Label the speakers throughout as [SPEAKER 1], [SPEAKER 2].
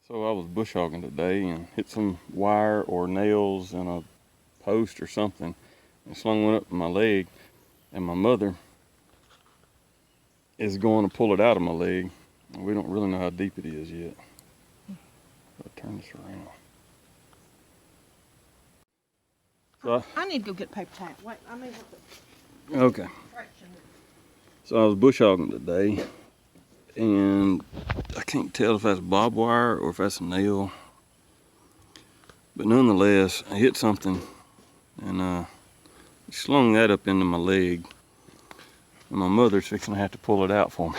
[SPEAKER 1] So I was bush hogging today and hit some wire or nails in a post or something and slung one up my leg, and my mother is going to pull it out of my leg. We don't really know how deep it is yet. I'll turn this around. So
[SPEAKER 2] I need to go get a paper towel. Wait, I may have to.
[SPEAKER 1] okay. So I was bush hogging today, and I can't tell if that's barbed wire or if that's a nail. But nonetheless, I hit something and slung that up into my leg. And my mother's fixing to have to pull it out for me.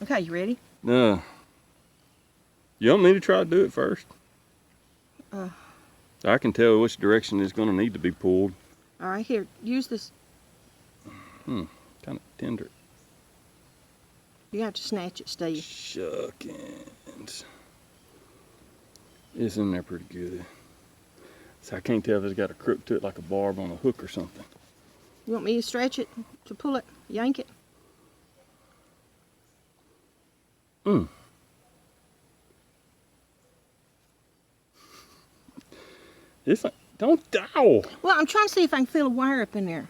[SPEAKER 2] Okay, you ready?
[SPEAKER 1] You want me to try to do it first? I can tell which direction it's going to need to be pulled.
[SPEAKER 2] All right, here, use this.
[SPEAKER 1] Kind of tender.
[SPEAKER 2] You have to snatch it, Steve.
[SPEAKER 1] Shuckins. It's in there pretty good. So I can't tell if it's got a crook to it like a barb on a hook or something.
[SPEAKER 2] You want me to stretch it, to pull it, yank it?
[SPEAKER 1] It's like, don't ow!
[SPEAKER 2] Well, I'm trying to see if I can feel a wire up in there.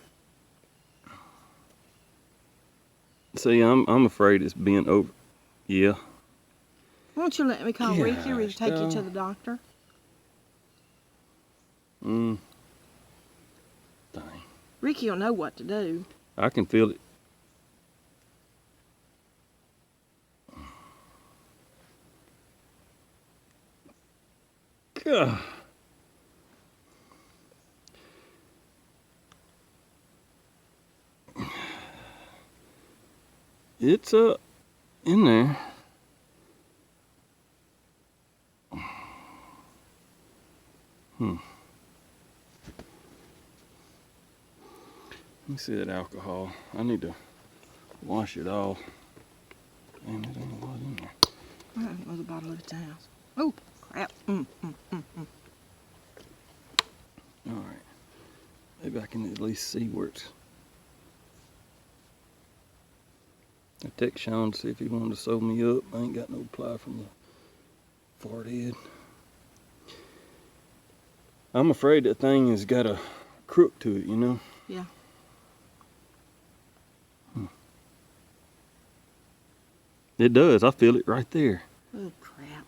[SPEAKER 1] See, I'm afraid it's being over. Yeah.
[SPEAKER 2] Why don't you let me call Ricky or
[SPEAKER 1] Gosh,
[SPEAKER 2] take you to
[SPEAKER 1] dog.
[SPEAKER 2] the doctor?
[SPEAKER 1] Dang.
[SPEAKER 2] Ricky will know what to do.
[SPEAKER 1] I can feel it. God. It's in there. Let me see that alcohol. I need to wash it off. Damn, there's only one in there.
[SPEAKER 2] Another bottle of towels. Oh, crap.
[SPEAKER 1] All right. Maybe I can at least see where it's. I text Sean to see if he wanted to sew me up. I ain't got no ply from the forehead. I'm afraid that thing has got a crook to it, you know?
[SPEAKER 2] Yeah.
[SPEAKER 1] It does. I feel it right there.
[SPEAKER 2] Oh, crap.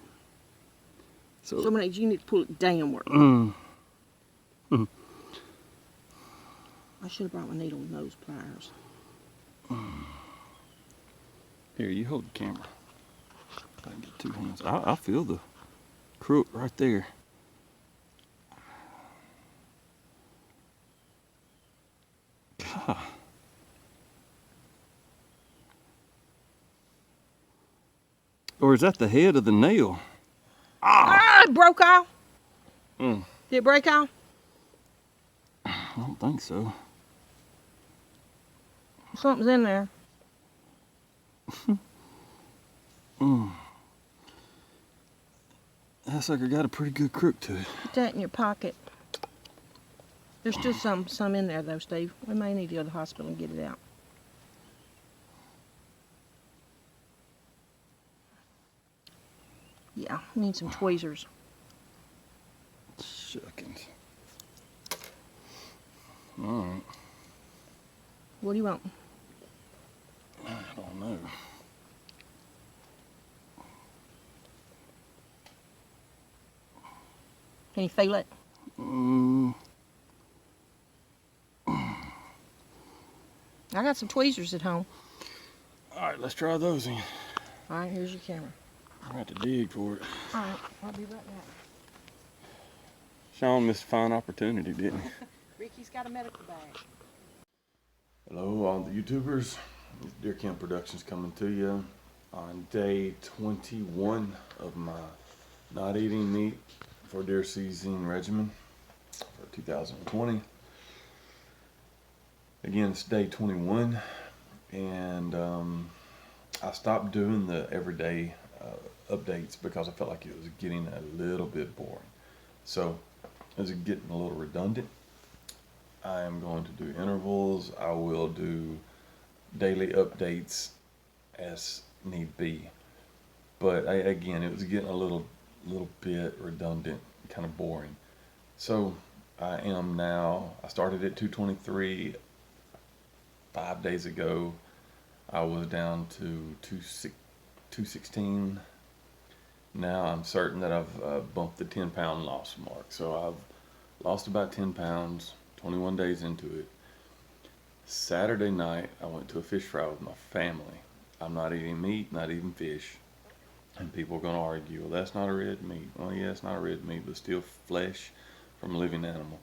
[SPEAKER 1] So,
[SPEAKER 2] So you need to pull it downward. I should have brought my needle and nose pliers.
[SPEAKER 1] Here, you hold the camera. I can get two hands. I feel the crook right there. God. Or is that the head of the nail?
[SPEAKER 2] Ah, it broke off.
[SPEAKER 1] Mm.
[SPEAKER 2] Did it break off?
[SPEAKER 1] I don't think so.
[SPEAKER 2] Something's in there.
[SPEAKER 1] That sucker got a pretty good crook to it.
[SPEAKER 2] Put that in your pocket. There's still some in there though, Steve. We may need to go to the hospital and get it out. Yeah, we need some tweezers.
[SPEAKER 1] Shuckins. Alright.
[SPEAKER 2] What do you want?
[SPEAKER 1] I don't know.
[SPEAKER 2] Can you feel it? I got some tweezers at home.
[SPEAKER 1] Alright, let's try those in.
[SPEAKER 2] All right, here's your camera.
[SPEAKER 1] I'm going to have to dig for it.
[SPEAKER 2] All right, I'll be right back.
[SPEAKER 1] Sean missed a fine opportunity, didn't he?
[SPEAKER 2] Ricky's got a medical bag.
[SPEAKER 1] Hello, all the YouTubers. Deer Camp Productions coming to you on day 21 of my not eating meat for deer season regimen for 2020. Again, it's day 21, and I stopped doing the everyday updates because I felt like it was getting a little bit boring. So, as it getting a little redundant, I am going to do intervals. I will do daily updates as need be. But again, it was getting a little bit redundant, kind of boring. So I am now. I started at 223 5 days ago. I was down to 216. Now I'm certain that I've bumped the 10-pound loss mark. So I've lost about 10 pounds, 21 days into it. Saturday night, I went to a fish fry with my family. I'm not eating meat, not eating fish. And people are going to argue, well, that's not a red meat. Well, yeah, it's not a red meat, but still flesh from a living animal.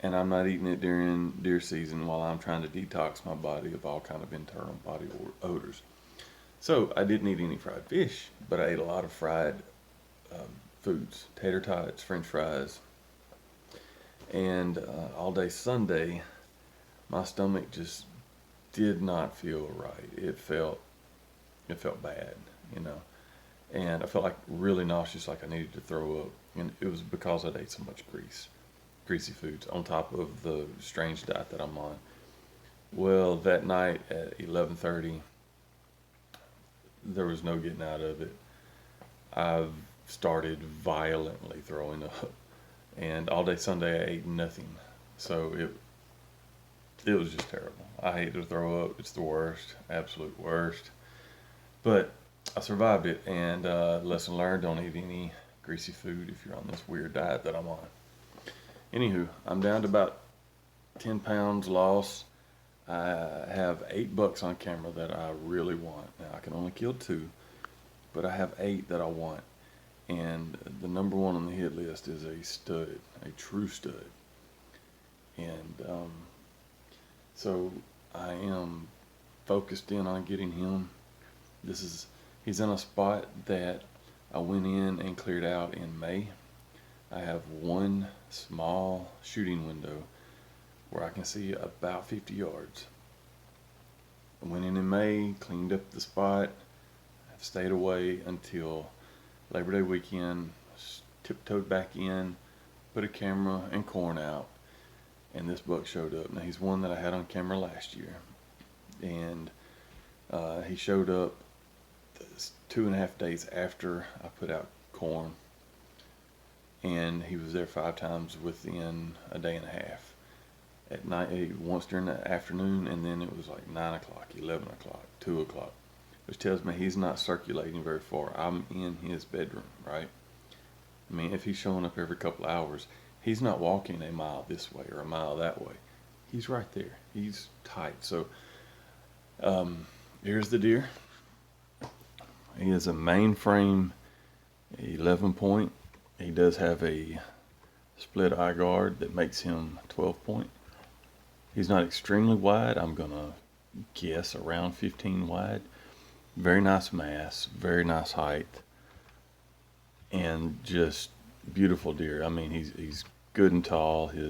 [SPEAKER 1] And I'm not eating it during deer season while I'm trying to detox my body of all kind of internal body odors. So I didn't eat any fried fish, but I ate a lot of fried foods, tater tots, french fries. And all day Sunday, my stomach just did not feel right. It felt bad, you know. And I felt like really nauseous, like I needed to throw up. And it was because I'd ate so much greasy foods on top of the strange diet that I'm on. Well, that night at 11:30, there was no getting out of it. I've started violently throwing up, and all day Sunday I ate nothing. So it was just terrible. I hate to throw up. It's the worst, absolute worst. But I survived it, and lesson learned: don't eat any greasy food if you're on this weird diet that I'm on. Anywho, I'm down to about 10 pounds lost. I have 8 bucks on camera that I really want. Now I can only kill 2, but I have 8 that I want. And the number one on the hit list is a stud, a true stud. And so I am focused in on getting him. He's in a spot that I went in and cleared out in May. I have one small shooting window where I can see about 50 yards. I went in May, cleaned up the spot. I've stayed away until Labor Day weekend, tiptoed back in, put a camera and corn out, and this buck showed up. Now he's one that I had on camera last year, and he showed up 2.5 days after I put out corn, and he was there 5 times within a day and a half. At night, once during the afternoon, and then it was like 9 o'clock, 11 o'clock, 2 o'clock, which tells me he's not circulating very far. I'm in his bedroom, right? I mean, if he's showing up every couple of hours, he's not walking a mile this way or a mile that way. He's right there. He's tight. So here's the deer. He is a mainframe 11 point. He does have a split eye guard that makes him 12 point. He's not extremely wide. I'm going to guess around 15 wide. Very nice mass, very nice height, and just beautiful deer. I mean, he's good and tall. He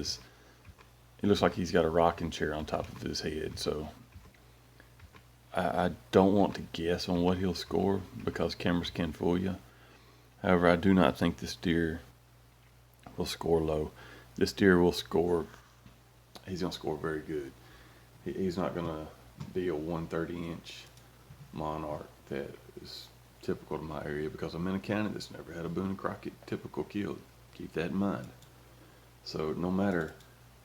[SPEAKER 1] looks like he's got a rocking chair on top of his head. So I don't want to guess on what he'll score because cameras can fool you. However, I do not think this deer will score low. This deer will score. He's going to score very good. He's not going to be a 130-inch monarch that is typical to my area because I'm in a county that's never had a Boone and Crockett typical kill. Keep that in mind. So no matter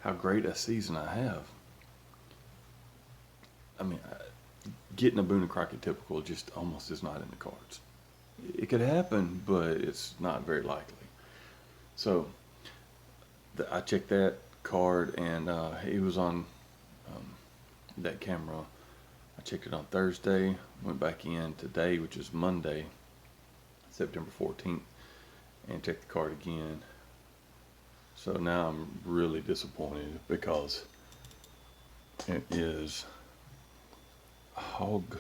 [SPEAKER 1] how great a season I have, I mean, getting a Boone and Crockett typical just almost is not in the cards. It could happen, but it's not very likely. So I checked that card, and he was on that camera. I checked it on Thursday, went back in today, which is Monday, September 14th, and checked the card again. So now I'm really disappointed because it is hog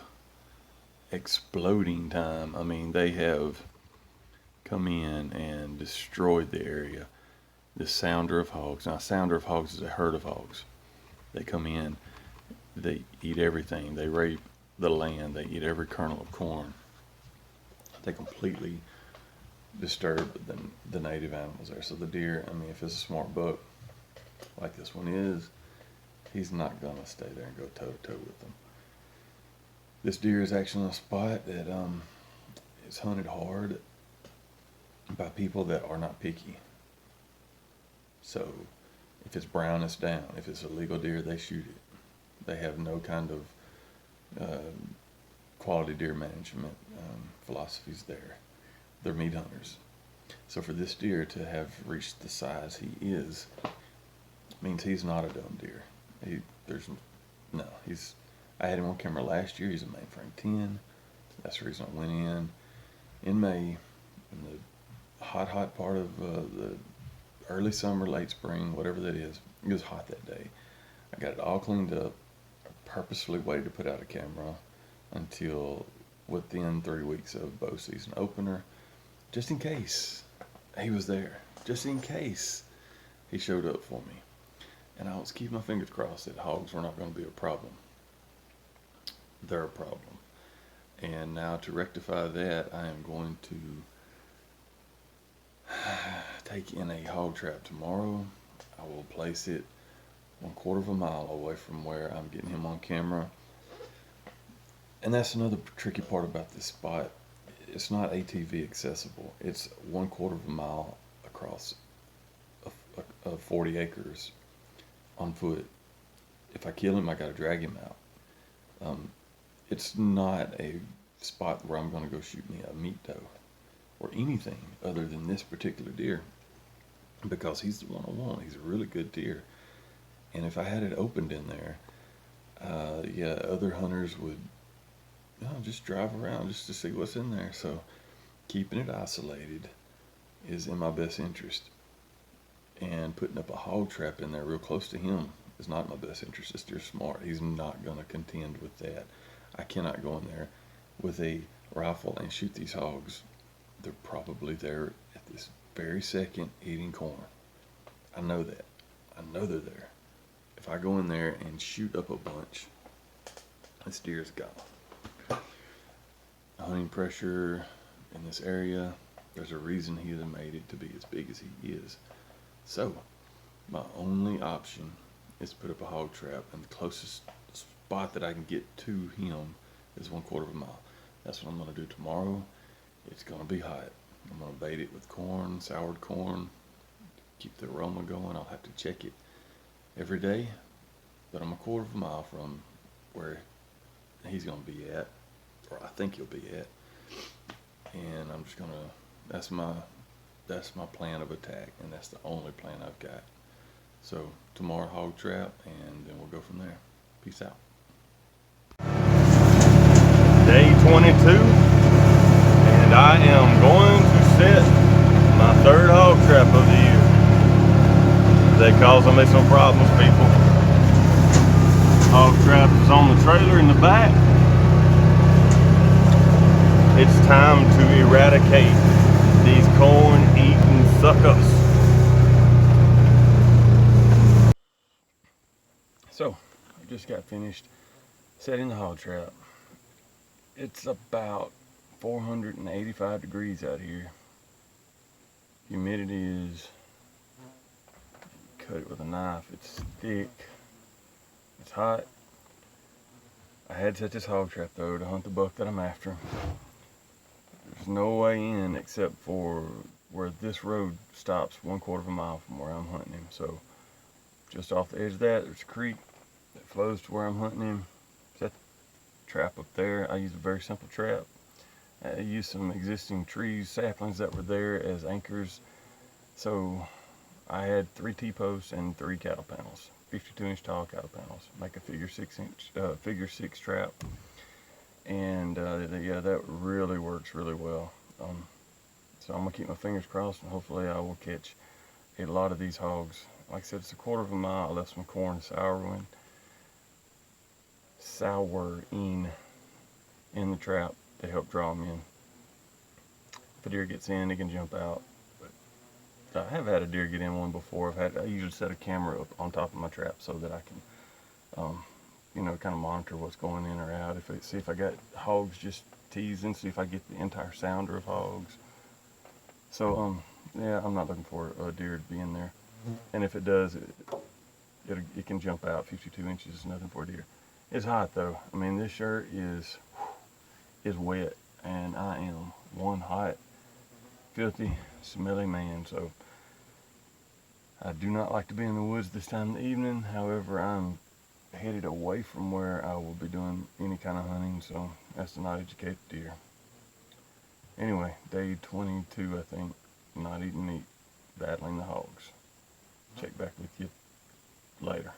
[SPEAKER 1] exploding time. I mean, they have come in and destroyed the area. The sounder of hogs. Now, a sounder of hogs is a herd of hogs. They come in, they eat everything. They rape the land. They eat every kernel of corn. They completely disturb the native animals there. So the deer, I mean, if it's a smart buck like this one is, he's not going to stay there and go toe to toe with them. This deer is actually in a spot that it's hunted hard by people that are not picky. So if it's brown, it's down. If it's a legal deer, they shoot it. They have no kind of quality deer management philosophies there. They're meat hunters. So for this deer to have reached the size he is, means he's not a dumb deer. I had him on camera last year. He's a mainframe 10. That's the reason I went in May, in the hot part of the early summer, late spring, whatever that is. It was hot that day. I got it all cleaned up. I purposefully waited to put out a camera until within 3 weeks of bow season opener, just in case he was there, just in case he showed up for me. And I was keeping my fingers crossed that hogs were not going to be a problem. They're a problem. And now to rectify that, I am going to take in a hog trap tomorrow. I will place it 1/4 of a mile away from where I'm getting him on camera. And that's another tricky part about this spot. It's not ATV accessible. It's 1/4 of a mile across 40 acres on foot. If I kill him, I got to drag him out. It's not a spot where I'm going to go shoot me a meat doe or anything other than this particular deer, because he's the one I want. He's a really good deer. And if I had it opened in there, other hunters would just drive around just to see what's in there. So keeping it isolated is in my best interest. And putting up a hog trap in there real close to him is not in my best interest. This deer's smart. He's not going to contend with that. I cannot go in there with a rifle and shoot these hogs. They're probably there at this very second eating corn. I know that. I know they're there. If I go in there and shoot up a bunch, this deer's gone. Hunting pressure in this area, there's a reason he has made it to be as big as he is. So my only option is to put up a hog trap, and the closest spot that I can get to him is 1/4 of a mile. That's what I'm going to do tomorrow. It's going to be hot. I'm going to bait it with corn, soured corn, keep the aroma going. I'll have to check it every day, but I'm 1/4 of a mile from where he's going to be at, or I think he'll be at, and I'm just going to, that's my plan of attack, and that's the only plan I've got. So tomorrow, hog trap, and then we'll go from there. Peace out. Day 22, and I am going to set my 3rd hog trap of the year. They causing me some problems, people. Hog trap is on the trailer in the back. It's time to eradicate these corn-eating suckers. So, I just got finished setting the hog trap. It's about 485 degrees out here. Humidity is, cut it with a knife, it's thick, it's hot. I had to set this hog trap though to hunt the buck that I'm after. There's no way in except for where this road stops 1/4 of a mile from where I'm hunting him. So just off the edge of that, there's a creek that flows to where I'm hunting him. Set the trap up there. I use a very simple trap. I used some existing trees, saplings that were there as anchors. So I had 3 T-posts and 3 cattle panels, 52-inch tall cattle panels. Make a figure 6 trap. And yeah, that really works really well. So I'm gonna keep my fingers crossed, and hopefully I will catch a lot of these hogs. Like I said, it's 1/4 of a mile. I left some corn souring in the trap to help draw them in. If a deer gets in, it can jump out. But I have had a deer get in one before. I usually set a camera up on top of my trap so that I can, kind of monitor what's going in or out. See if I got hogs just teasing, see if I get the entire sounder of hogs. So, yeah, I'm not looking for a deer to be in there. And if it does, it can jump out. 52 inches is nothing for a deer. It's hot though. I mean, this shirt is wet, and I am one hot, filthy, smelly man. So I do not like to be in the woods this time of the evening. However, I'm headed away from where I will be doing any kind of hunting, so that's the not educated deer. Anyway, day 22, I think, not eating meat, battling the hogs. Check back with you later.